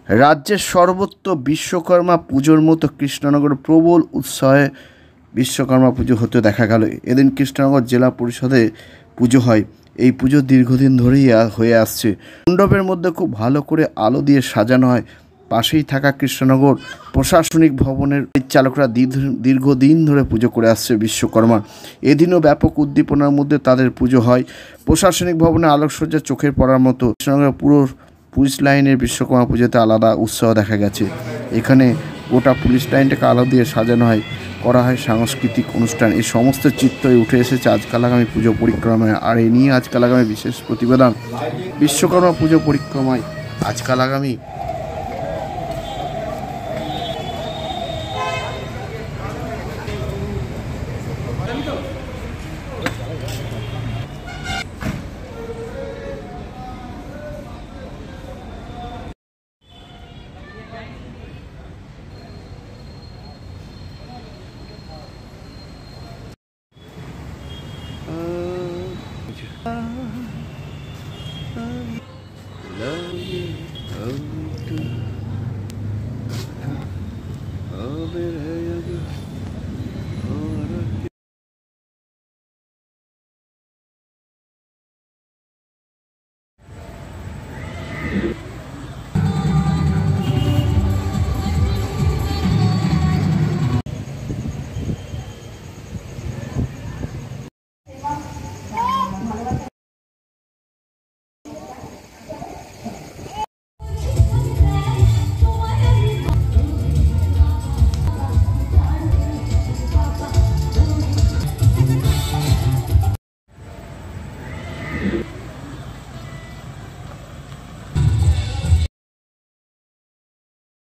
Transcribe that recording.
রাজ্যের সর্বত্র বিশ্বকর্মা পুজোর মতো কৃষ্ণনগর প্রবল উৎসাহে বিশ্বকর্মা পুজো হতে দেখা গেল। এদিন কৃষ্ণনগর জেলা পরিষদে পুজো হয়। এই পুজো দীর্ঘদিন ধরেই হয়ে আসছে। মণ্ডপের মধ্যে খুব ভালো করে আলো দিয়ে সাজানো হয়। পাশেই থাকা কৃষ্ণনগর প্রশাসনিক ভবনের চালকরা দীর্ঘদিন ধরে পুজো করে আসছে বিশ্বকর্মা। এদিনও ব্যাপক উদ্দীপনার মধ্যে তাদের পুজো হয়। প্রশাসনিক ভবনে আলোকসজ্জা চোখের পড়ার মতো। কৃষ্ণনগরের পুরো পুলিশ লাইনের বিশ্বকর্মা পুজোতে আলাদা উৎসাহ দেখা গেছে। এখানে গোটা পুলিশ লাইনটাকে আলো দিয়ে সাজানো হয়, করা হয় সাংস্কৃতিক অনুষ্ঠান। এই সমস্ত চিত্রই উঠে এসেছে আজকাল আগামী পুজো পরিক্রমায়। আর এই নিয়ে আজকাল আগামী বিশেষ প্রতিবেদন বিশ্বকর্মা পুজো পরিক্রমায় আজকাল আগামী